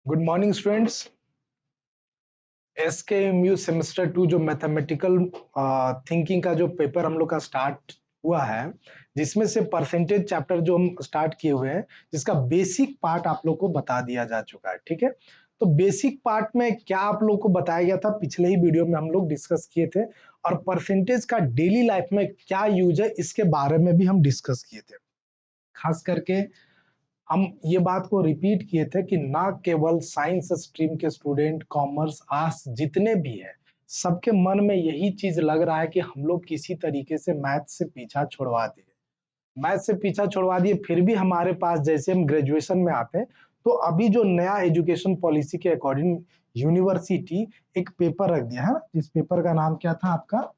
Good morning students. SKMU semester 2 जो mathematical thinking का जो पेपर हम लोग का स्टार्ट हुआ है, जिसमें से परसेंटेज चैप्टर जो हम स्टार्ट किए हुए हैं, जिसका बेसिक पार्ट आप लोग को बता दिया जा चुका है। ठीक है, तो बेसिक पार्ट में क्या आप लोग को बताया गया था, पिछले ही वीडियो में हम लोग डिस्कस किए थे, और परसेंटेज का डेली लाइफ में क्या यूज है इसके बारे में भी हम डिस्कस किए थे। खास करके हम ये बात को रिपीट किए थे कि ना केवल साइंस स्ट्रीम के स्टूडेंट, कॉमर्स, आर्ट्स जितने भी हैं, सबके मन में यही चीज लग रहा है कि हम लोग किसी तरीके से मैथ से पीछा छुड़वा दिए। मैथ से पीछा छुड़वा दिए, फिर भी हमारे पास जैसे हम ग्रेजुएशन में आते हैं, तो अभी जो नया एजुकेशन पॉलिसी के अकॉर्डिंग यूनिवर्सिटी एक पेपर रख दिया है ना, जिस पेपर का नाम क्या था आपका,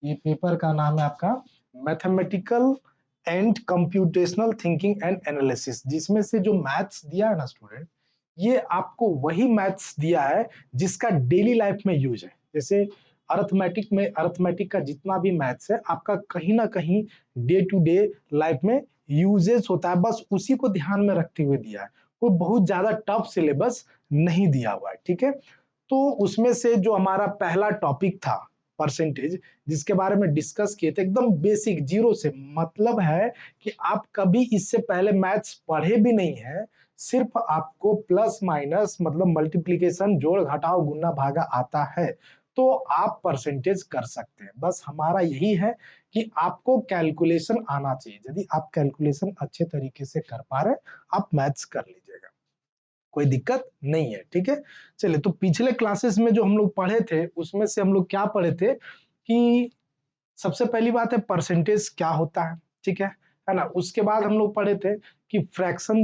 ये पेपर का नाम है आपका mathematical and computational thinking and analysis, जिसमें से जो मैथ्स दिया है ना स्टूडेंट, ये आपको वही मैथ्स दिया है जिसका डेली लाइफ में यूज है। जैसे अर्थमेटिक का जितना भी मैथ्स है आपका कहीं ना कहीं डे टू डे लाइफ में यूजेस होता है, बस उसी को ध्यान में रखते हुए दिया है। कोई बहुत ज्यादा टफ सिलेबस नहीं दिया हुआ है। ठीक है, तो उसमें से जो हमारा पहला टॉपिक था परसेंटेज, जिसके बारे में डिस्कस किए थे, एकदम बेसिक जीरो से, मतलब है कि आप कभी इससे पहले मैथ्स पढ़े भी नहीं है, सिर्फ आपको प्लस माइनस मतलब मल्टीप्लिकेशन, जोड़ घटाव गुना भागा आता है तो आप परसेंटेज कर सकते हैं। बस हमारा यही है कि आपको कैलकुलेशन आना चाहिए। यदि आप कैलकुलेशन अच्छे तरीके से कर पा रहे, आप मैथ्स कर लीजिएगा, कोई दिक्कत नहीं है। ठीक है, चलिए, तो पिछले क्लासेस में जो हम लोग पढ़े थे उसमें से हम लोग क्या पढ़े थे कि सबसे पहली बात है परसेंटेज क्या होता है। ठीक है ना। उसके बाद हम लोग पढ़े थे कि फ्रैक्शन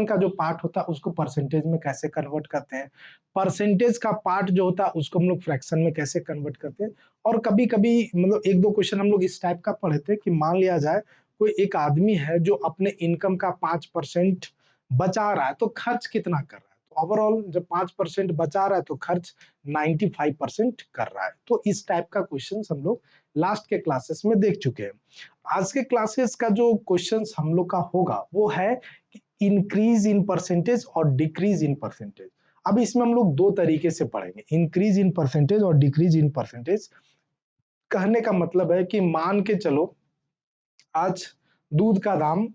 का जो पार्ट होता है उसको परसेंटेज में कैसे कन्वर्ट करते हैं, परसेंटेज का पार्ट जो होता है उसको हम लोग फ्रैक्शन में कैसे कन्वर्ट करते हैं। और कभी कभी मतलब एक दो क्वेश्चन हम लोग इस टाइप का पढ़े थे कि मान लिया जाए कोई एक आदमी है जो अपने इनकम का 5% बचा रहा है, तो खर्च कितना कर रहा है, तो ओवरऑल जब 5% बचा रहा है तो खर्च 95% कर रहा है। तो इस टाइप का क्वेश्चन हम लोग लास्ट के क्लासेस में देख चुके हैं। आज के क्लासेस का जो क्वेश्चंस हम लोग का होगा वो है कि इंक्रीज इन परसेंटेज और डिक्रीज इन परसेंटेज। अब इसमें हम लोग दो तरीके से पढ़ेंगे, इंक्रीज इन परसेंटेज और डिक्रीज इन परसेंटेज। कहने का मतलब है कि मान के चलो आज दूध का दाम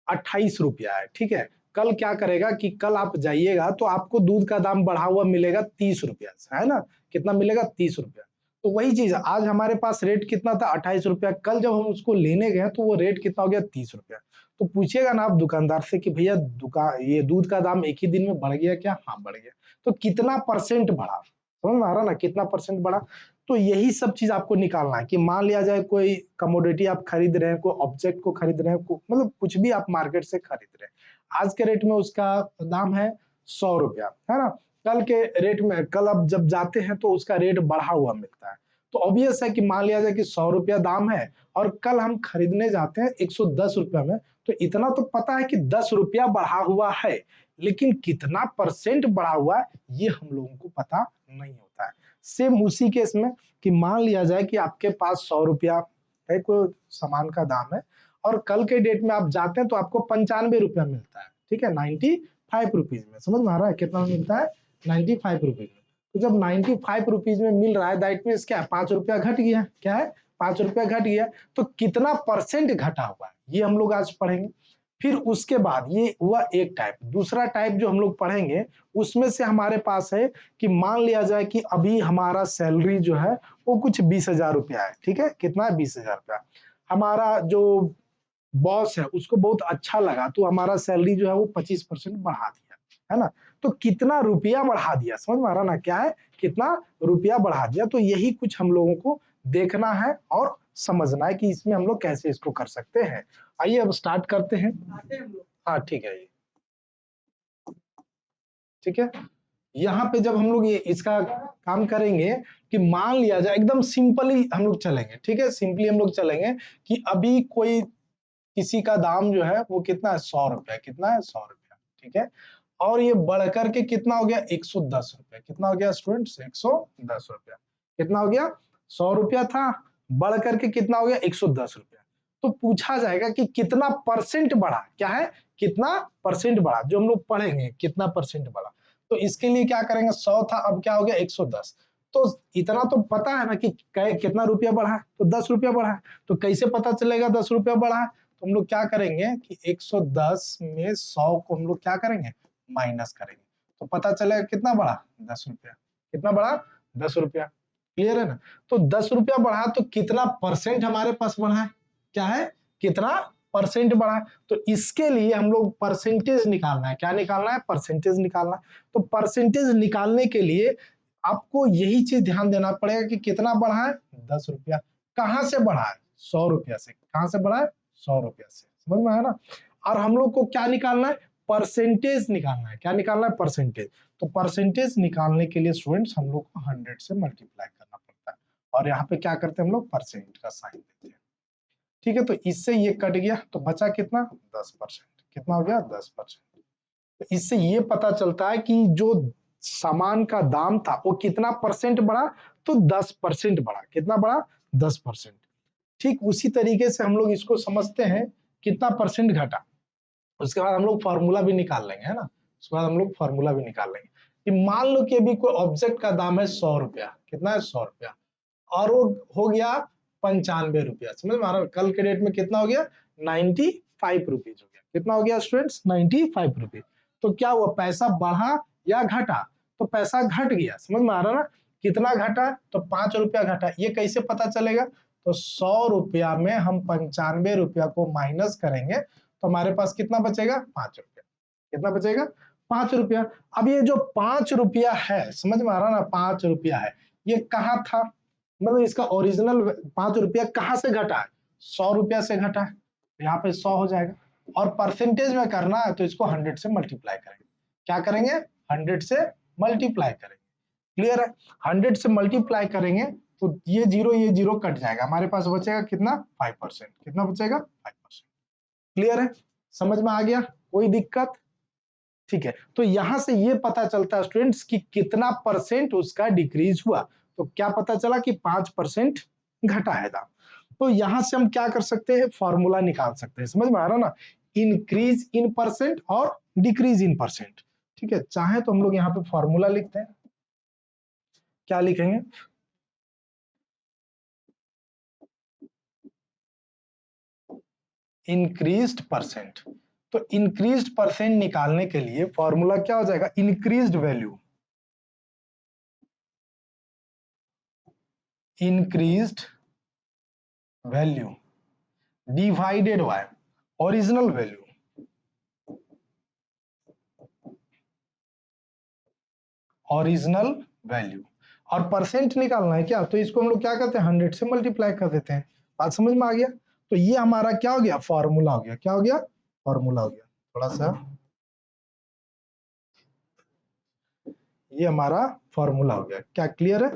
28 रुपया है। ठीक है, कल क्या करेगा कि कल आप जाइएगा तो आपको दूध का दाम बढ़ा हुआ मिलेगा 30 रुपया से, है ना। कितना मिलेगा? 30 रुपया। तो वही चीज, आज हमारे पास रेट कितना था? 28 रुपया। कल जब हम उसको लेने गए तो वो रेट कितना हो गया? 30 रुपया। तो पूछिएगा ना आप दुकानदार से कि भैया दुकान ये दूध का दाम एक ही दिन में बढ़ गया क्या? हाँ बढ़ गया। तो कितना परसेंट बढ़ा? समझ में आ रहा ना, कितना परसेंट बढ़ा? तो यही सब चीज आपको निकालना है कि मान लिया जाए कोई कमोडिटी आप खरीद रहे हैं, कोई ऑब्जेक्ट को खरीद रहे हैं, मतलब कुछ भी आप मार्केट से खरीद रहे हैं, आज के रेट में उसका दाम है 100 रुपया, है ना। कल के रेट में, कल आप जब जाते हैं तो उसका रेट बढ़ा हुआ मिलता है। तो ऑब्वियस है कि मान लिया जाए कि 100 रुपया दाम है और कल हम खरीदने जाते हैं 110 रुपया में, तो इतना तो पता है कि 10 रुपया बढ़ा हुआ है, लेकिन कितना परसेंट बढ़ा हुआ है ये हम लोगों को पता नहीं होता है। सेम उसी केस में कि मान लिया जाए कि आपके पास 100 रुपया है, कोई सामान का दाम है, और कल के डेट में आप जाते हैं तो आपको 95 रुपया मिलता है। ठीक है, 95 रुपीज में। समझ में आ रहा है कितना मिलता है? 95 रुपीज में। तो जब 95 रुपीज में मिल रहा है, दैट मीन्स क्या है? 5 रुपया घट गया। क्या है? 5 रुपया घट गया। तो कितना परसेंट घटा हुआ है ये हम लोग आज पढ़ेंगे। फिर उसके बाद ये हुआ एक टाइप। दूसरा टाइप जो हम लोग पढ़ेंगे उसमें से हमारे पास है कि मान लिया जाए कि अभी हमारा सैलरी जो है वो कुछ 20,000 रुपया है। ठीक है, कितना है? 20,000 रुपया। हमारा जो बॉस है उसको बहुत अच्छा लगा तो हमारा सैलरी जो है वो 25% बढ़ा दिया, है ना। तो कितना रुपया बढ़ा दिया? समझ में आ रहा ना, क्या है? कितना रुपया बढ़ा दिया। तो यही कुछ हम लोगों को देखना है और समझना है कि इसमें हम लोग कैसे इसको कर सकते हैं। आइए अब स्टार्ट करते हैं। हाँ ठीक है, ये ठीक है। यहाँ पे जब हम लोग ये इसका काम करेंगे कि मान लिया जाए, एकदम सिंपली हम लोग चलेंगे। ठीक है, सिंपली हम लोग चलेंगे कि अभी कोई किसी का दाम जो है वो कितना है? 100 रुपया। कितना है? 100 रुपया। ठीक है, और ये बढ़ करके कितना हो गया? 110 रुपया। कितना हो गया स्टूडेंट्स? 110 रुपया। कितना हो गया? 100 रुपया था, बढ़ करके कितना हो गया? 110 रुपया। तो पूछा जाएगा कि कितना परसेंट बढ़ा, क्या है, कितना परसेंट बढ़ा, जो हम लोग पढ़ेंगे कितना परसेंट बढ़ा। तो इसके लिए क्या करेंगे, 100 था, अब क्या हो गया 110। तो इतना तो पता है ना कि कितना रुपया बढ़ा है, तो 10 रुपया बढ़ा है। तो कैसे पता चलेगा 10 रुपया बढ़ा है, तो हम लोग क्या करेंगे कि 110 में 100 को हम लोग क्या करेंगे, माइनस करेंगे, तो पता चलेगा कितना बढ़ा, 10 रुपया। कितना बढ़ा, 10 रुपया। क्लियर है ना। तो 10 रुपया बढ़ा तो कितना परसेंट हमारे पास बढ़ा है, क्या है, कितना परसेंट बढ़ा है। तो इसके लिए हम लोग परसेंटेज निकालना है, क्या निकालना है, परसेंटेज निकालना है। तो परसेंटेज निकालने के लिए आपको यही चीज ध्यान देना पड़ेगा कि कितना बढ़ा है, 10 रुपया। कहां से बढ़ा है, 100 रुपया से। कहां से बढ़ा है, 100 रुपया से। समझ में आया ना। और हम लोग को क्या निकालना है, परसेंटेज निकालना है। क्या निकालना है, परसेंटेज। तो परसेंटेज निकालने के लिए स्टूडेंट्स हम लोग को 100 से मल्टीप्लाई करना पड़ता है, और यहाँ पे क्या करते हैं हम लोग, परसेंट का साइन देते हैं। ठीक है, तो इससे ये कट गया, तो बचा कितना, 10%। कितना हो गया, 10%। तो इससे ये पता चलता है कि जो सामान का दाम था वो कितना परसेंट बढ़ा, तो 10% बढ़ा। कितना बढ़ा, 10%। ठीक उसी तरीके से हम लोग इसको समझते हैं, कितना परसेंट घटा। उसके बाद हम लोग फॉर्मूला भी निकाल लेंगे, है ना। उसके बाद हम लोग फॉर्मूला भी निकाल लेंगे कि मान लो कि अभी कोई ऑब्जेक्ट का दाम है 100 रुपया। कितना है, 100 रुपया, और वो हो गया 95 रुपया। समझ में आ रहा है, कल के डेट में कितना हो गया, 95 रुपीज हो गया। कितना हो गया स्टूडेंट्स, 95 रुपीज। तो क्या हुआ, पैसा बढ़ा या घटा, तो पैसा घट गया। समझ में आ रहा है ना। कितना घटा, तो 5 रुपया घटा। ये कैसे पता चलेगा, तो 100 रुपया में हम 95 रुपया को माइनस करेंगे, तो हमारे पास कितना बचेगा, 5 रुपया। कितना बचेगा, 5 रुपया। अब ये जो 5 रुपया है, समझ में आ रहा ना, 5 रुपया है, ये कहाँ था, मतलब इसका ओरिजिनल 5 रुपया कहाँ से घटा है, 100 रुपया से घटा है। यहाँ पे 100 हो जाएगा, और परसेंटेज में करना है तो इसको 100 से मल्टीप्लाई करेंगे। क्या करेंगे, 100 से मल्टीप्लाई करेंगे। क्लियर है, 100 से मल्टीप्लाई करेंगे तो ये जीरो कट जाएगा, हमारे पास बचेगा कितना, 5%। कितना बचेगा, 5%। क्लियर है, समझ में आ गया, कोई दिक्कत। ठीक है, तो यहां से ये पता चलता है स्टूडेंट्स कि कितना परसेंट उसका डिक्रीज हुआ। तो क्या पता चला कि 5% घटा है दाम। तो यहां से हम क्या कर सकते हैं, फॉर्मूला निकाल सकते हैं। समझ में आ रहा ना, इंक्रीज इन परसेंट और डिक्रीज इन परसेंट। ठीक है, चाहे तो हम लोग यहाँ पे फॉर्मूला लिखते हैं। क्या लिखेंगे, इंक्रीज्ड परसेंट। तो इंक्रीज्ड परसेंट निकालने के लिए फॉर्मूला क्या हो जाएगा, increased value, increased value divided by original value. Original value, और परसेंट निकालना है क्या, तो इसको हम लोग क्या करते हैं, 100 से मल्टीप्लाई कर देते हैं। बात समझ में आ गया। तो ये हमारा क्या हो गया, फॉर्मूला हो गया। क्या हो गया, फॉर्मूला हो गया। थोड़ा सा ये हमारा फॉर्मूला हो गया। क्या क्लियर है,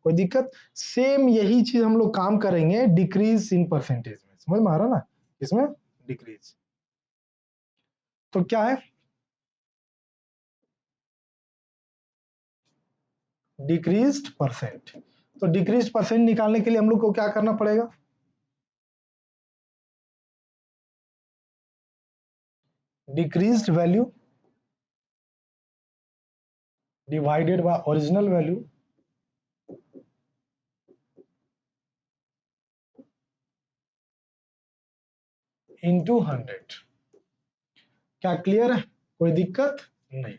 कोई दिक्कत। सेम यही चीज हम लोग काम करेंगे डिक्रीज इन परसेंटेज में। समझ में आ रहा ना, इसमें डिक्रीज। तो क्या है, डिक्रीज्ड परसेंट। तो डिक्रीज्ड परसेंट निकालने के लिए हम लोग को क्या करना पड़ेगा, decreased value divided by original value into 100। क्या क्लियर है, कोई दिक्कत नहीं।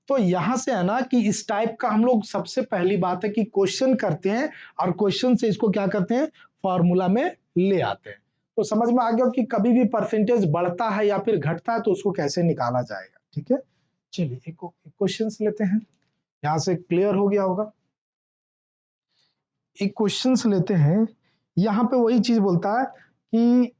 तो यहां से है ना कि इस टाइप का हम लोग, सबसे पहली बात है कि क्वेश्चन करते हैं, और क्वेश्चन से इसको क्या करते हैं, फॉर्मूला में ले आते हैं। तो समझ में आ गया कि कभी भी परसेंटेज बढ़ता है या फिर घटता है तो उसको कैसे निकाला जाएगा। ठीक है, चलिए एक क्वेश्चन लेते हैं, यहां से क्लियर हो गया होगा। एक क्वेश्चन लेते हैं, यहाँ पे वही चीज बोलता है कि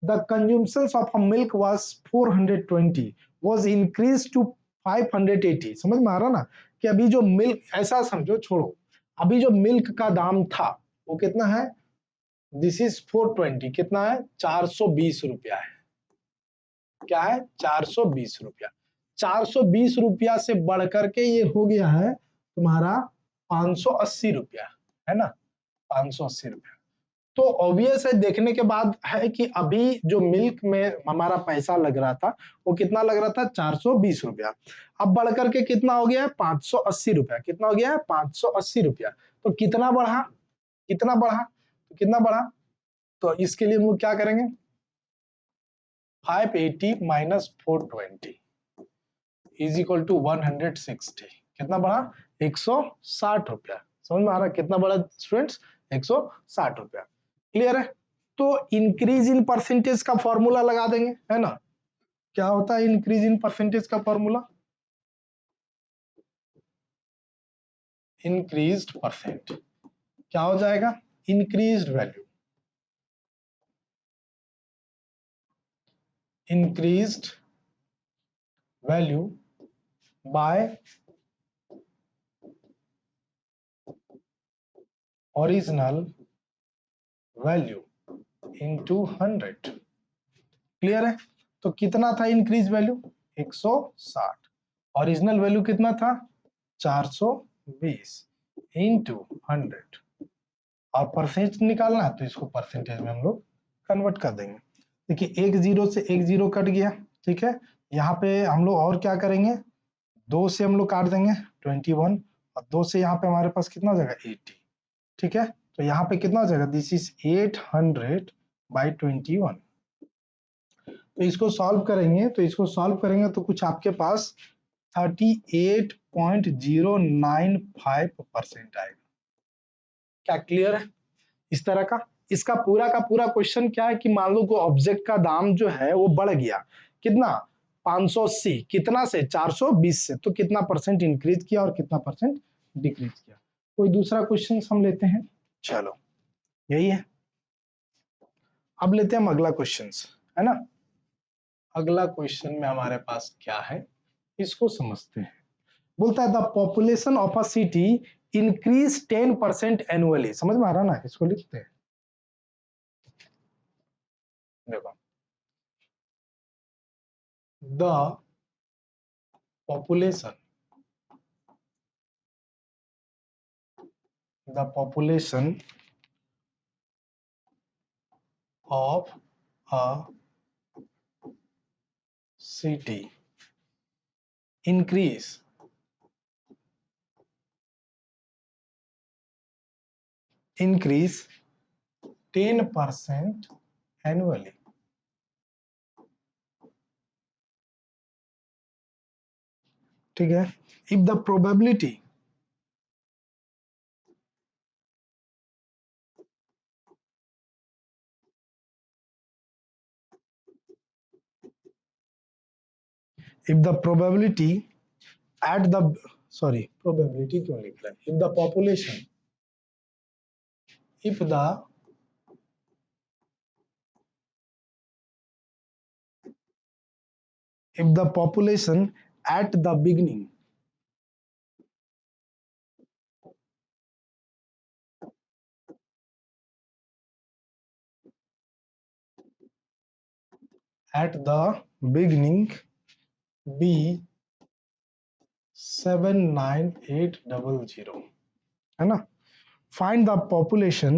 the consumption of a milk was 420 was increased to 580। समझ में आ रहा ना, कि अभी जो मिल्क, ऐसा समझो, छोड़ो, अभी जो मिल्क का दाम था वो कितना है, दिस इज 420, कितना है, 420 रुपया है। क्या है, 420 रुपया। 420 रुपया से बढ़ करके ये हो गया है तुम्हारा 580 रुपया, है ना, 580 रुपया। तो ऑब्वियस है, देखने के बाद है कि अभी जो मिल्क में हमारा पैसा लग रहा था वो कितना लग रहा था, 420 रुपया। अब बढ़ करके कितना हो गया है, 580 रुपया। कितना हो गया है, 580 रुपया। तो कितना बढ़ा, कितना बढ़ा, तो कितना बढ़ा, तो इसके लिए हम लोग क्या करेंगे, 580 माइनस 420 इज इक्वल टू 160। कितना बढ़ा, 160 रुपया। समझ में आ रहा है कितना बढ़ा स्टूडेंट्स, 160 रुपया। क्लियर है। तो इंक्रीज इन परसेंटेज का फॉर्मूला लगा देंगे, है ना। क्या होता है इंक्रीज इन परसेंटेज का फॉर्मूला, इंक्रीज्ड परसेंट क्या हो जाएगा, increased value, increased value by original value into 100। Clear है। तो कितना था इंक्रीज वैल्यू, 160। ओरिजिनल वैल्यू कितना था, 420 इंटू 100। और परसेंटेज निकालना है तो इसको परसेंटेज में हम लोग कन्वर्ट कर देंगे। देखिए एक जीरो से एक जीरो कट गया, ठीक है। यहाँ पे हम लोग और क्या करेंगे, 2 से हम लोग काट देंगे 21, और 2 से यहाँ पे हमारे पास कितना हो जाएगा 80, ठीक है। तो यहाँ पे कितना हो जाएगा, दिस इज 800 बाई 21। तो इसको सॉल्व करेंगे, तो इसको सॉल्व करेंगे तो कुछ आपके पास 38.095% आएगा। क्या क्लियर है इस तरह का। इसका का पूरा क्वेश्चन क्या है कि मान लो को ऑब्जेक्ट का दाम जो है वो बढ़ गया, कितना, 580, कितना से 420 से, तो कितना परसेंट इंक्रीज किया और कितना परसेंट डिक्रीज किया। कोई दूसरा क्वेश्चन हम लेते हैं, चलो यही है। अब लेते हैं हम अगला क्वेश्चन, है ना। अगला क्वेश्चन में हमारे पास क्या है, इसको समझते हैं। बोलता है the population of a city increase 10% annually. समझ में आ रहा ना, इसको लिखते हैं। देखो, the population of a city increase 10% annually. ठीक है। if the probability at the probability क्यों लिख रहा है, if the population at the beginning be 79800, है ना। find the population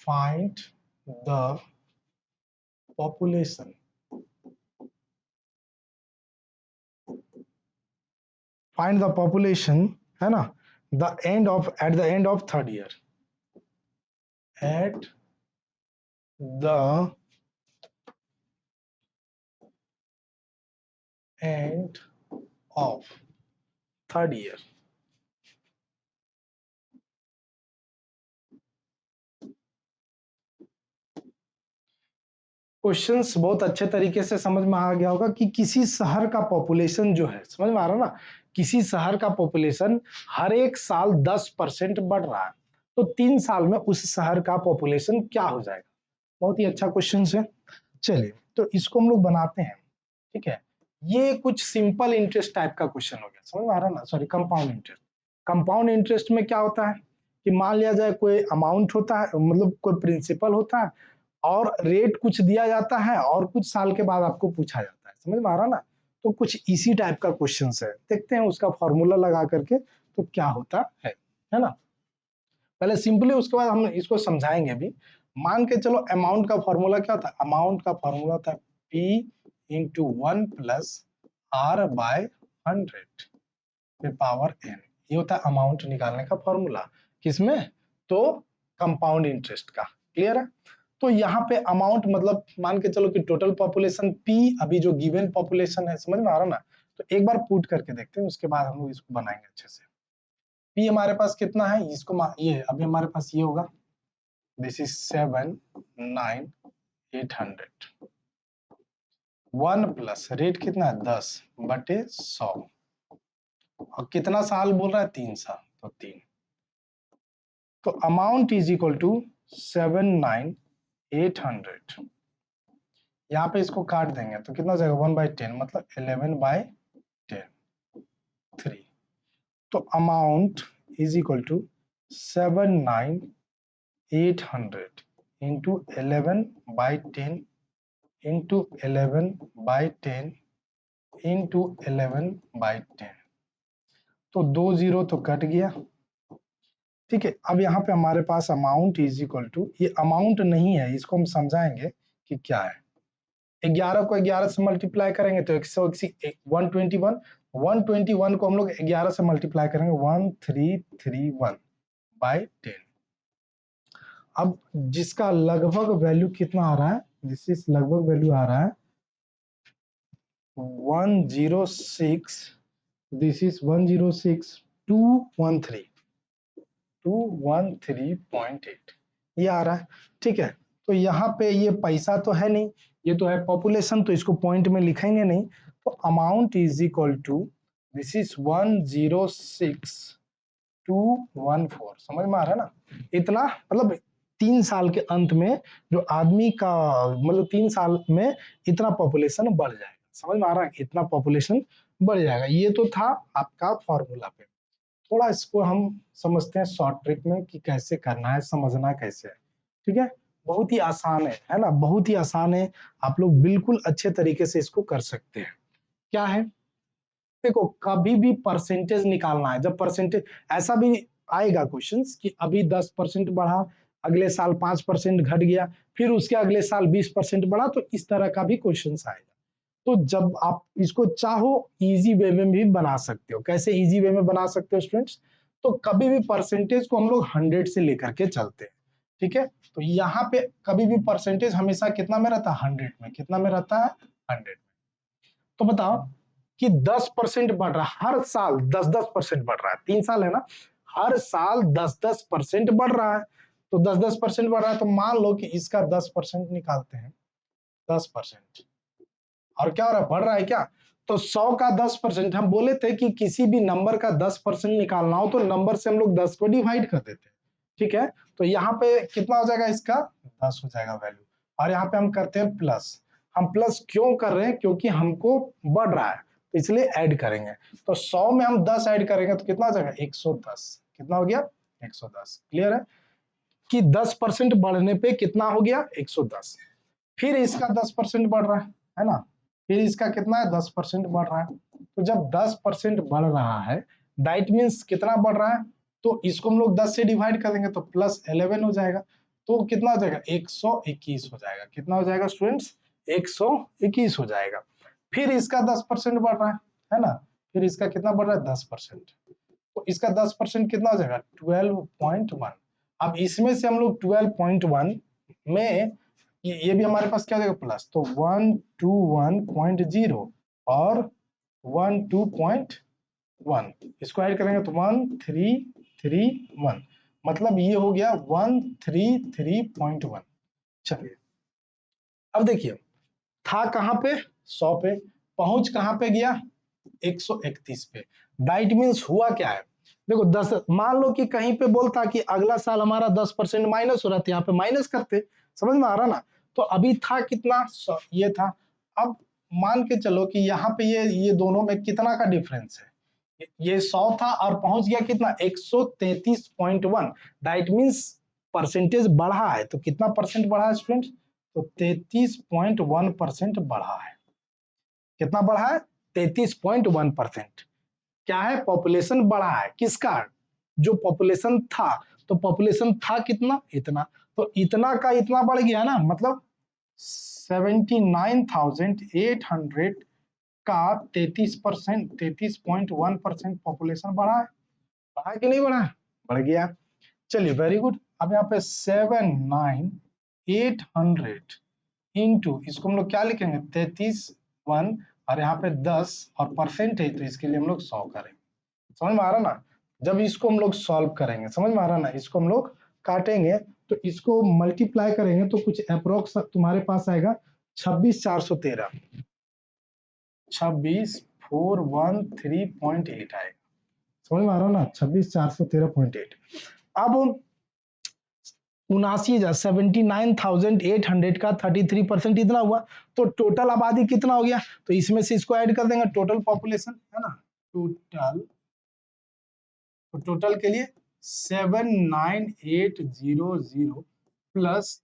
find the population है ना, at the end of third year, at the end of third year। Questions बहुत अच्छे तरीके से समझ में आ गया होगा कि किसी शहर का पॉपुलेशन जो है, समझ में आ रहा ना, किसी शहर का पॉपुलेशन हर एक साल 10% बढ़ रहा है, तो 3 साल में उस शहर का पॉपुलेशन क्या हो जाएगा। बहुत ही अच्छा क्वेश्चन है। चलिए तो इसको हम लोग बनाते हैं, ठीक है। ये कुछ सिंपल इंटरेस्ट टाइप का क्वेश्चन हो गया, समझ में आ रहा ना, sorry compound interest. Compound interest में क्या होता है कि मान लिया जाए कोई अमाउंट होता है, मतलब कोई प्रिंसिपल होता है और रेट कुछ दिया जाता है और कुछ साल के बाद आपको पूछा जाता है, समझ में आ रहा ना। तो कुछ इसी टाइप का क्वेश्चन है, देखते हैं उसका फॉर्मूला लगा करके तो क्या होता है ना। पहले सिंपली, उसके बाद हम इसको समझाएंगे भी। मान के चलो अमाउंट का फॉर्मूला क्या था, अमाउंट का फॉर्मूला था P into 1 plus R by 100 पे पावर n। ये होता है अमाउंट निकालने का फॉर्मूला, किसमें, तो कंपाउंड इंटरेस्ट का। क्लियर है। तो यहाँ पे अमाउंट मतलब मान के चलो कि टोटल पॉपुलेशन P, अभी जो गिवन पॉपुलेशन है, समझ में आ रहा ना। तो एक बार पुट करके देखते हैं, उसके बाद हम लोग इसको बनाएंगे अच्छे से। P हमारे पास कितना है, इसको ये अभी हमारे पास ये होगा, दिस इज 7 9 800। 1 प्लस रेट कितना है 10 बटे 100, और कितना साल बोल रहा है 3 साल, तो 3। तो अमाउंट इज इक्वल टू 79800। यहाँ पे इसको काट देंगे तो कितना हो जाएगा 1/10, मतलब 11/10 3। तो amount is equal to 79800 into 11/10 into 11/10 into 11/10। तो 2 0 तो कट गया। ठीक है, अब यहाँ पे हमारे पास अमाउंट इज इक्वल टू, ये अमाउंट नहीं है, इसको हम समझाएंगे कि क्या है। 11 को 11 से मल्टीप्लाई करेंगे तो 121, 121 को हम लोग 11 से मल्टीप्लाई करेंगे 1331/10। अब जिसका लगभग वैल्यू कितना आ रहा है, दिस इज लगभग वैल्यू आ रहा है 106, दिस इज 106,213 213.8 ये आ रहा है। ठीक है, तो यहाँ पे ये पैसा तो है नहीं, ये तो है पॉपुलेशन, तो इसको पॉइंट में लिखेंगे नहीं। तो amount is equal to, this is 106,214। समझ में आ रहा है ना। इतना मतलब 3 साल के अंत में जो आदमी का मतलब 3 साल में इतना पॉपुलेशन बढ़ जाएगा। समझ में आ रहा है, इतना पॉपुलेशन बढ़ जाएगा। ये तो था आपका फॉर्मूला पे। थोड़ा इसको हम समझते हैं शॉर्ट ट्रिक में कि कैसे करना है, समझना कैसे है। ठीक है, बहुत ही आसान है ना, बहुत ही आसान है। आप लोग बिल्कुल अच्छे तरीके से इसको कर सकते हैं। क्या है, देखो कभी भी परसेंटेज निकालना है, जब परसेंटेज ऐसा भी आएगा क्वेश्चंस कि अभी 10% बढ़ा, अगले साल 5% घट गया, फिर उसके अगले साल 20% बढ़ा, तो इस तरह का भी क्वेश्चंस आएगा। तो जब आप इसको चाहो इजी वे में भी बना सकते हो। कैसे इजी वे में बना सकते हो स्टूडेंट्स, तो कभी भी परसेंटेज को हम लोग 100 से लेकर के चलते हैं। ठीक है, तो यहाँ पे कभी भी परसेंटेज हमेशा कितना में रहता है, 100 में। कितना में रहता है, 100। तो बताओ कि 10% बढ़ रहा है, हर साल 10-10% बढ़ रहा है, 3 साल है ना, हर साल 10-10% बढ़ रहा है। तो 10-10% बढ़ रहा है, तो मान लो कि इसका 10% निकालते हैं, 10%। और क्या हो रहा है, बढ़ रहा है क्या। तो 100 का 10%, हम बोले थे कि किसी भी नंबर का 10% निकालना हो तो नंबर से हम लोग 10 को डिवाइड कर देते हैं। ठीक है, तो यहाँ पे कितना हो जाएगा, इसका 10 हो जाएगा वैल्यू। और यहाँ पे हम करते हैं प्लस। हम प्लस क्यों कर रहे हैं, क्योंकि हमको बढ़ रहा है, तो इसलिए ऐड करेंगे। तो 100 में हम 10 ऐड करेंगे तो कितना हो जाएगा, 110। कितना हो गया, 110। क्लियर है कि 10% बढ़ने पे कितना हो गया, 110। फिर इसका 10% बढ़ रहा है ना, फिर इसका कितना है, 10% बढ़ रहा है। तो जब 10% बढ़ रहा है, दैट मीन्स कितना बढ़ रहा है, तो इसको हम लोग 10 से डिवाइड कर देंगे तो प्लस 11 हो जाएगा। तो कितना हो जाएगा, 121 हो जाएगा। कितना हो जाएगा स्टूडेंट्स, 121 हो जाएगा। फिर इसका 10% बढ़ रहा है ना, फिर इसका कितना बढ़ रहा है, 10%। तो इसका 10% कितना हो जाएगा, 12.1। अब इसमें से हम लोग 12.1 में ये भी हमारे पास क्या हो जाएगा, प्लस। तो 121.0 और 12.1 इसको ऐड करेंगे तो 1331, मतलब ये हो गया 133.1। चलिए अब देखिए, था कहां पे, 100 पे, पहुंच कहां पे गया, 131 पे। दैट मीन्स हुआ क्या है, देखो 10, मान लो कि कहीं पे बोलता कि अगला साल हमारा 10% माइनस हो रहा था, यहाँ पे माइनस करते। समझ में आ रहा ना। तो अभी था कितना, 100 ये था। अब मान के चलो कि यहाँ पे ये दोनों में कितना का डिफरेंस है, ये 100 था और पहुंच गया कितना, 133.1। दैट मीन्स परसेंटेज बढ़ा है। तो कितना परसेंट बढ़ा है स्टूडेंट, तो 33.1% बढ़ा है। कितना बढ़ा है, 33.1%। क्या है, पॉपुलेशन बढ़ा है, किसका, जो पॉपुलेशन था। तो पॉपुलेशन था कितना, इतना, तो इतना का इतना बढ़ गया ना, मतलब 79,800 का 33%, 33.1% पॉपुलेशन बढ़ा है। बढ़ा कि नहीं बढ़ा, बढ़ गया। चलिए वेरी गुड। अब यहाँ पे 7,9,800 इंटू, इसको हम लोग क्या लिखेंगे, 33 1, और यहाँ पे 10 और परसेंट है तो इसके लिए हम लोग 100 करेंगे। समझ में आ रहा ना, जब इसको हम लोग सॉल्व करेंगे, समझ में आ रहा ना, इसको हम लोग काटेंगे तो इसको मल्टीप्लाई करेंगे तो कुछ अप्रोक्स तुम्हारे पास आएगा 26,413, 26,413.8 आएगा। समझ में आ रहा ना, 26,413.8। अब 79,800 का 33% इतना हुआ, तो टोटल आबादी कितना हो गया, तो इसमें से इसको ऐड कर देंगे, टोटल पॉपुलेशन है ना, टोटल, तो टोटल के लिए 79800 प्लस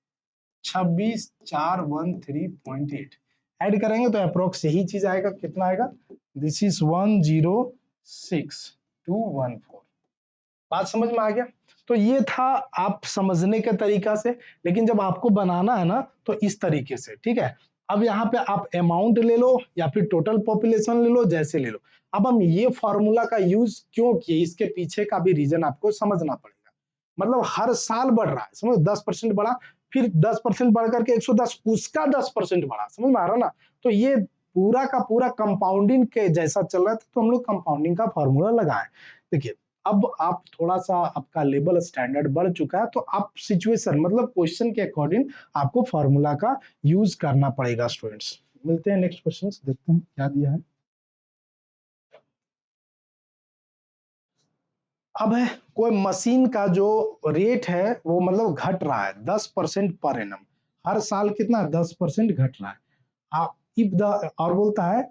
26,413.8 ऐड करेंगे तो अप्रोक्स यही चीज आएगा, कितना आएगा, दिस इज 106214। बात समझ में आ गया। तो ये था आप समझने के तरीका से, लेकिन जब आपको बनाना है ना तो इस तरीके से, ठीक है। अब यहाँ पे आप अमाउंट ले लो या फिर टोटल पॉपुलेशन ले लो, जैसे ले लो। अब हम ये फॉर्मूला का यूज क्यों किए, इसके पीछे का भी रीजन आपको समझना पड़ेगा। मतलब हर साल बढ़ रहा है, समझ, 10% बढ़ा, फिर 10% बढ़ करके 110, उसका 10% बढ़ा, समझ में आ रहा ना। तो ये पूरा का पूरा कंपाउंडिंग के जैसा चल रहा था, तो हम लोग कंपाउंडिंग का फॉर्मूला लगाए। देखिए अब आप थोड़ा सा, आपका लेवल स्टैंडर्ड बढ़ चुका है, तो आप सिचुएशन मतलब क्वेश्चन के अकॉर्डिंग आपको फॉर्मूला का यूज करना पड़ेगा स्टूडेंट्स। मिलते हैं नेक्स्ट क्वेश्चन, देखते हैं क्या दिया है। अब है कोई मशीन का जो रेट है वो मतलब घट रहा है 10% पर एनम, हर साल कितना 10% घट रहा है। आप इफ द, और बोलता है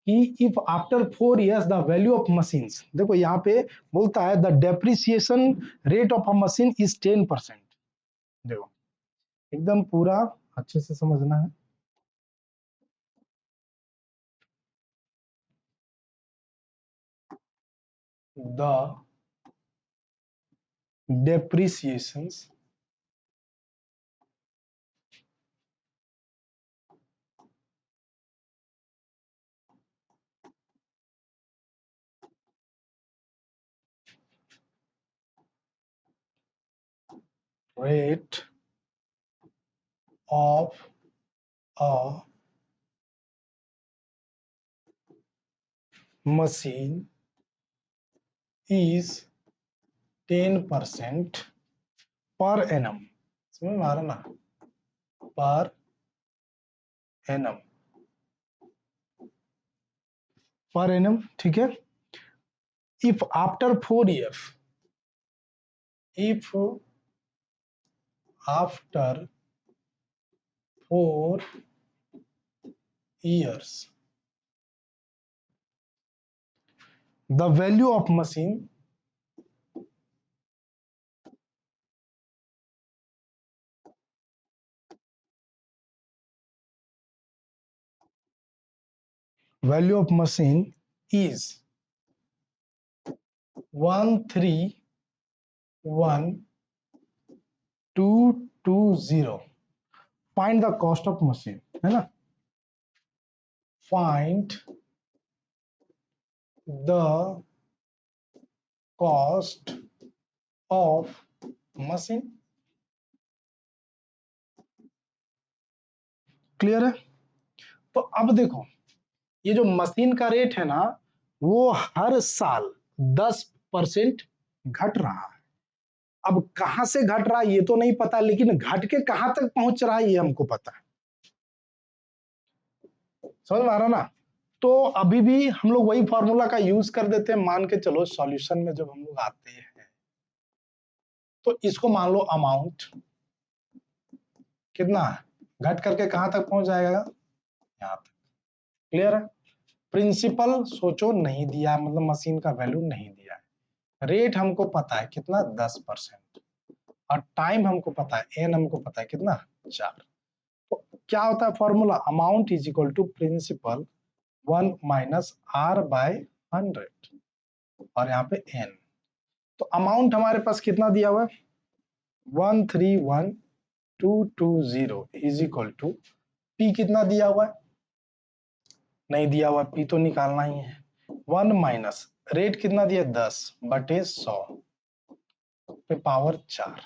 कि if after 4 years the value of machines, देखो यहाँ पे बोलता है the depreciation rate of a machine is 10%। देखो एकदम पूरा अच्छे से समझना है। The depreciations rate of a machine is 10% per annum। समझ में आ रहा ना, पर एनम, पर एनम, ठीक है। If after 4 years, if after 4 years the value of machine is 131,220, find the cost of machine, है ना, find the cost of machine। Clear है। तो अब देखो ये जो मशीन का रेट है ना वो हर साल 10% घट रहा है। अब कहां से घट रहा है ये तो नहीं पता, लेकिन घट के कहां तक पहुंच रहा है ये हमको पता है। समझ में आ रहा ना। तो अभी भी हम लोग वही फॉर्मूला का यूज कर देते हैं। मान के चलो सॉल्यूशन में जब हम लोग आते हैं तो इसको मान लो अमाउंट कितना है, घट करके कहां तक पहुंच जाएगा, यहाँ तक। क्लियर है। प्रिंसिपल सोचो नहीं दिया है, मतलब मशीन का वैल्यू नहीं दिया है। रेट हमको पता है कितना 10%, और टाइम हमको पता है एन, हमको पता है कितना 4। तो क्या होता है formula, amount is equal to principal 1 minus R by 100, और यहाँ पे एन। तो अमाउंट हमारे पास कितना दिया हुआ है 131,220 इज इक्वल टू पी कितना दिया हुआ है, नहीं दिया हुआ, पी तो निकालना ही है। 1 माइनस रेट कितना दिया 10/100 पे पावर 4।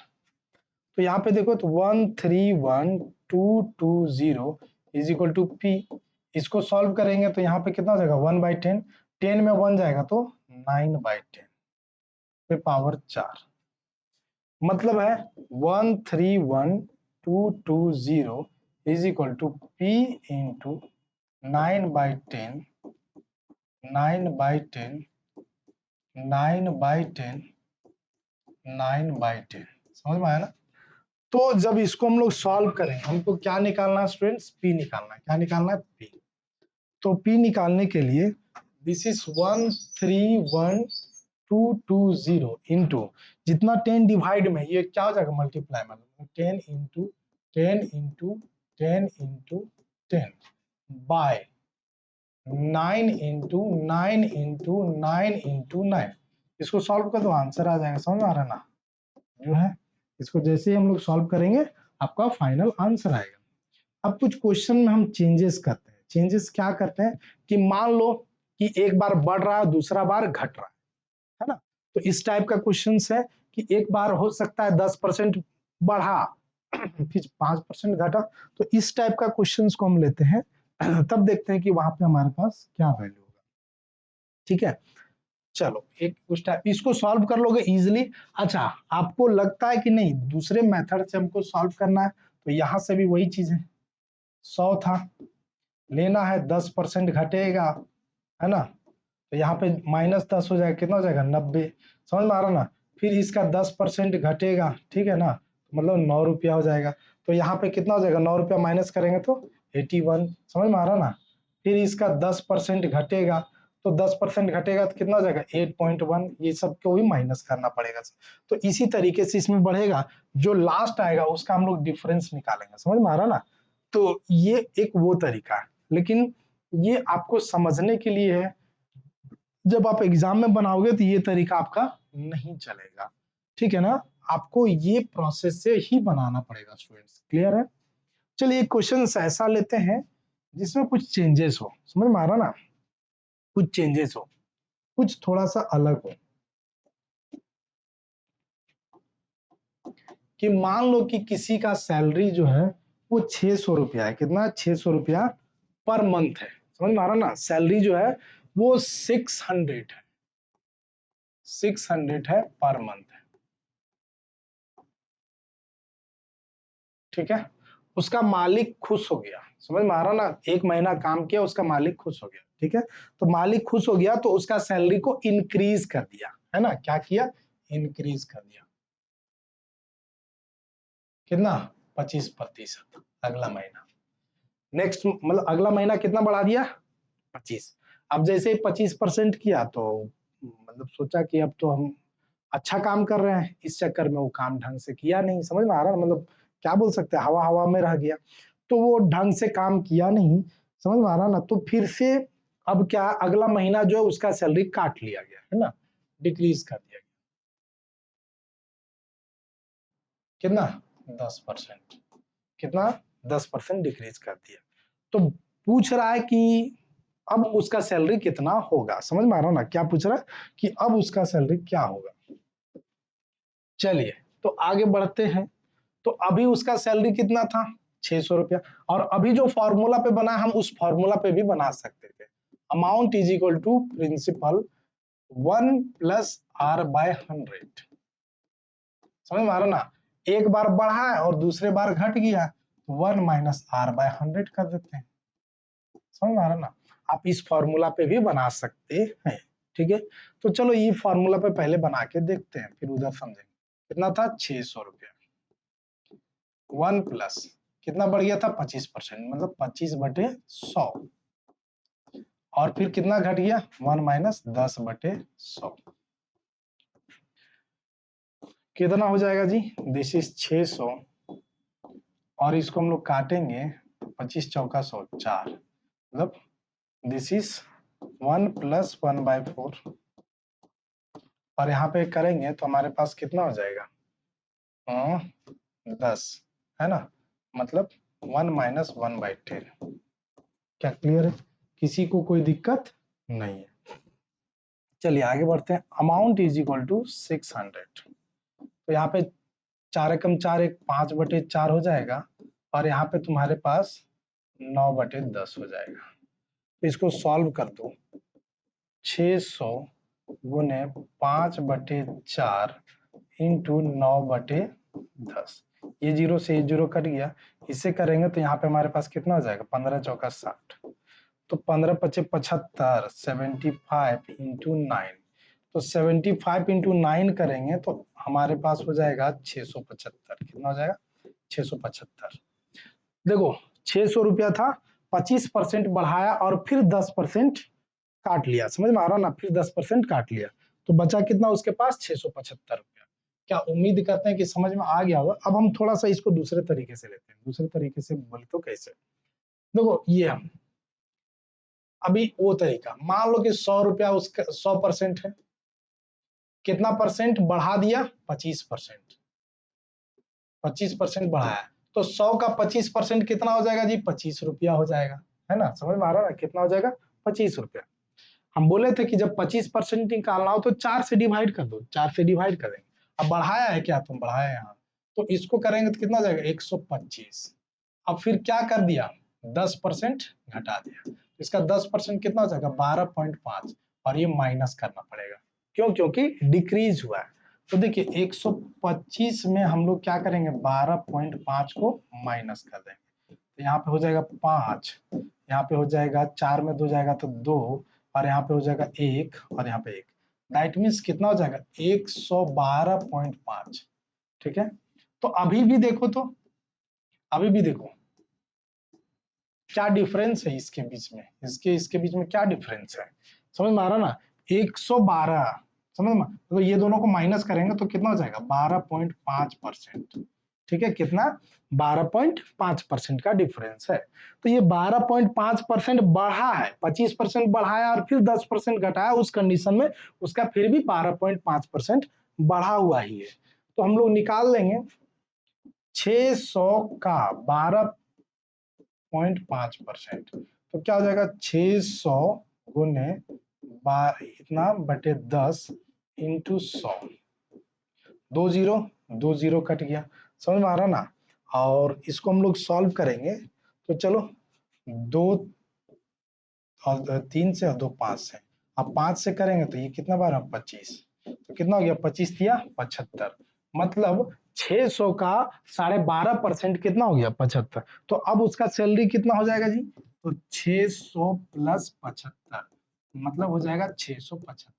तो यहाँ पे देखो तो 131,220 इज इक्वल टू पी। इसको सॉल्व करेंगे तो यहाँ पे कितना हो जाएगा 1/10, 10 में 1 जाएगा तो 9/10 पे पावर 4। मतलब है 131,220 is equal to P into 9/10, 9/10, 9/10, 9/10। समझ में आया ना। तो जब इसको हम लोग सॉल्व करें, हमको क्या निकालना है स्टूडेंट्स, पी निकालना है। क्या निकालना है, पी। तो पी निकालने के लिए दिस इज 131,220 इंटू जितना 10 डिवाइड में ये क्या हो जाएगा मल्टीप्लाई में 10 into 10 into 10 into 10 by 9 into 9 into 9 into 9। इसको सॉल्व कर दो, आंसर आ जाएगा। समझ में आ रहा है ना, जो है इसको जैसे ही हम लोग सॉल्व करेंगे आपका फाइनल आंसर आएगा। अब कुछ क्वेश्चन में हम चेंजेस करते हैं। चेंजेस क्या करते हैं कि मान लो कि एक बार बढ़ रहा है दूसरा बार घट रहा है ना। तो इस टाइप का क्वेश्चन है कि एक बार हो सकता है 10% बढ़ा फिर 5% घटा। तो इस टाइप का क्वेश्चन को हम लेते हैं तब देखते हैं कि वहां पे हमारे पास क्या वैल्यू होगा। ठीक है, चलो एक उस टाइप इसको सॉल्व कर लोगे इजीली। अच्छा, आपको लगता है कि नहीं दूसरे मेथड से हमको सॉल्व करना है, तो यहां से भी वही चीज है। 100 था, लेना है 10% घटेगा, है ना। तो यहाँ पे -10 हो जाएगा, कितना हो जाएगा 90। समझ में आ रहा ना। फिर इसका 10% घटेगा, ठीक है ना, मतलब 9 रुपया हो जाएगा। तो यहाँ पे कितना हो जाएगा 9 रुपया माइनस करेंगे तो 81। समझ में आ रहा ना। फिर इसका 10% घटेगा, तो 10% घटेगा तो कितना हो जाएगा 8.1। ये सब को भी माइनस करना पड़ेगा। तो इसी तरीके से इसमें बढ़ेगा, जो लास्ट आएगा उसका हम लोग डिफरेंस निकालेंगे। समझ में आ रहा ना। तो ये एक वो तरीका है, लेकिन ये आपको समझने के लिए है। जब आप एग्जाम में बनाओगे तो ये तरीका आपका नहीं चलेगा, ठीक है ना। आपको ये प्रोसेस से ही बनाना पड़ेगा स्टूडेंट्स, क्लियर है। चलिए क्वेश्चन ऐसा लेते हैं जिसमें कुछ चेंजेस हो। समझ में आ रहा ना, कुछ चेंजेस हो, कुछ थोड़ा सा अलग हो। कि मान लो कि किसी का सैलरी जो है वो 600 रुपया है। कितना, 600 रुपया पर मंथ है। समझ में आ रहा ना। सैलरी जो है वो 600 है, 600 है पर मंथ है, ठीक है। उसका मालिक खुश हो गया। समझ में आ रहा ना, एक महीना काम किया उसका मालिक खुश हो गया, ठीक है। तो मालिक खुश हो गया तो उसका सैलरी को इंक्रीज कर दिया, है ना। क्या किया, इंक्रीज कर दिया। कितना, 25% अगला महीना। नेक्स्ट मतलब अगला महीना कितना बढ़ा दिया, 25। अब जैसे ही 25% किया तो मतलब सोचा कि अब तो हम अच्छा काम कर रहे हैं, इस चक्कर में वो काम ढंग से किया नहीं। समझ में आ रहा है, मतलब क्या बोल सकते हैं, हवा हवा में रह गया। तो वो ढंग से काम किया नहीं, समझ में आ रहा ना। तो फिर से अब क्या, अगला महीना जो है उसका सैलरी काट लिया गया, है ना, डिक्रीज कर दिया गया। कितना, 10%। कितना, 10% डिक्रीज कर दिया। तो पूछ रहा है कि अब उसका सैलरी कितना होगा। समझ में आ रहा ना, क्या पूछ रहा है कि अब उसका सैलरी क्या होगा। चलिए तो आगे बढ़ते हैं। तो अभी उसका सैलरी कितना था, 600 रुपया। और अभी जो फॉर्मूला पे बना हम उस फॉर्मूला पे भी बना सकते थे। Amount is equal to principal 1+R/100। समझ में आ रहा ना। एक बार बढ़ा है और दूसरे बार घट गया, 1 - R/100 कर देते हैं। समझ में आ रहा ना। आप इस फॉर्मूला पे भी बना सकते हैं, ठीक है। तो चलो ये फॉर्मूला पे पहले बना के देखते हैं, फिर उधर समझेंगे। कितना था, 600 रुपया। 1 प्लस कितना बढ़ गया था, 25%, मतलब 25/100। और फिर कितना घट गया, 1 - 10/100। कितना हो जाएगा जी, दिस इज 600। और इसको हम लोग काटेंगे, 25 चौका 100, 4, मतलब दिस इज 1 + 1/4। और यहाँ पे करेंगे तो हमारे पास कितना हो जाएगा, 10 है ना, मतलब 1 माइनस 1/10। क्या क्लियर है? किसी को कोई दिक्कत नहीं है। चलिए आगे बढ़ते हैं। Amount is equal to 600। तो यहाँ पे 4 एकम 4 एक 5/4 हो जाएगा और यहाँ पे तुम्हारे पास 9/10 हो जाएगा। तो इसको सॉल्व कर दो। 600 गुने 5/4 इंटू 9/10। ये 0 से ये 0 कट गया। इसे करेंगे तो यहाँ पे हमारे पास कितना हो जाएगा? 15 चौका 60। तो 15 पचे 75, 75 इंटू 9। तो 75 इंटू 9 करेंगे तो हमारे पास हो जाएगा 675। कितना हो जाएगा? 675। देखो 600 रुपया था, 25% बढ़ाया और फिर 10% काट लिया। समझ में आ रहा ना? फिर 10% काट लिया तो बचा कितना उसके पास? 675 रुपया। क्या उम्मीद करते हैं कि समझ में आ गया होगा। अब हम थोड़ा सा इसको दूसरे तरीके से लेते हैं। दूसरे तरीके से बोले तो कैसे? देखो ये हम अभी वो तरीका, मान लो कि 100 रुपया उसका 100% है। कितना परसेंट बढ़ा दिया? 25%। 25% बढ़ाया तो 100 का 25% कितना हो जाएगा जी? 25 रुपया हो जाएगा। है ना? समझ में आ रहा है ना? कितना हो जाएगा? 25 रुपया। हम बोले थे कि जब 25% निकालना हो तो 4 से डिवाइड कर दो। 4 से डिवाइड करेंगे। अब बढ़ाया है क्या? तुम बढ़ाया यहाँ, तो इसको करेंगे तो कितना जाएगा? 125। अब फिर क्या कर दिया? 10% घटा दिया। इसका 10% कितना हो जाएगा? 12.5। और ये माइनस करना पड़ेगा। क्यों? क्योंकि डिक्रीज हुआ है। तो देखिए 125 में हम लोग क्या करेंगे? 12.5 को माइनस कर देंगे। तो यहाँ पे हो जाएगा 5, यहाँ पे हो जाएगा 4 में 2 जाएगा तो 2, और यहाँ पे हो जाएगा 1 और यहाँ पे 1। दैट मीन्स कितना हो जाएगा? 112.5। ठीक है? तो अभी भी देखो, तो अभी भी देखो क्या डिफरेंस है इसके बीच में। इसके बीच में क्या डिफरेंस है? समझ में आ रहा ना? 112। समझ में? तो ये दोनों को माइनस करेंगे तो कितना हो जाएगा? 12.5%। ठीक है? कितना? 12.5% का डिफरेंस है। तो ये 12.5% बढ़ा है। 25% बढ़ाया और फिर 10% घटाया, उस कंडीशन में उसका फिर भी 12.5% बढ़ा हुआ ही है। तो हम लोग निकाल लेंगे 600 का 12.5%। तो क्या हो जाएगा? 600 गुने इतना बटे 10 इंटू 100। 2 जीरो कट गया। समझ में आ रहा ना? और इसको हम लोग सॉल्व करेंगे तो चलो 2 और 3 से और 2 5 से। अब 5 से करेंगे तो ये कितना बार? 25। तो कितना हो गया? 25 दिया 75। मतलब 600 का 12.5% कितना हो गया? 75। तो अब उसका सैलरी कितना हो जाएगा जी? तो 600 प्लस 75 मतलब हो जाएगा 675।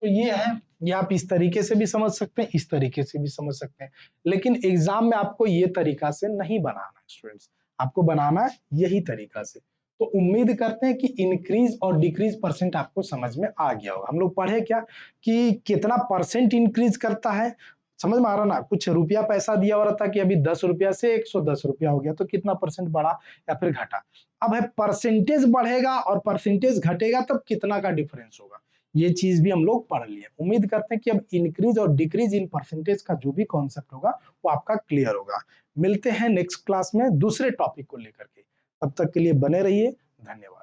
तो ये है। ये आप इस तरीके से भी समझ सकते हैं, इस तरीके से भी समझ सकते हैं, लेकिन एग्जाम में आपको ये तरीका से नहीं बनाना है स्टूडेंट्स। आपको बनाना है यही तरीका से। तो उम्मीद करते हैं कि इंक्रीज और डिक्रीज परसेंट आपको समझ में आ गया होगा। हम लोग पढ़े क्या कि कितना परसेंट इंक्रीज करता है। समझ में आ रहा ना? कुछ रुपया पैसा दिया हो रहा था कि अभी 10 रुपया से 110 रुपया हो गया, तो कितना परसेंट बढ़ा या फिर घटा। अब है परसेंटेज बढ़ेगा और परसेंटेज घटेगा तब कितना का डिफरेंस होगा। ये चीज भी हम लोग पढ़ लिए। उम्मीद करते हैं कि अब इंक्रीज और डिक्रीज इन परसेंटेज का जो भी कॉन्सेप्ट होगा वो आपका क्लियर होगा। मिलते हैं नेक्स्ट क्लास में दूसरे टॉपिक को लेकर के। तब तक के लिए बने रहिए। धन्यवाद।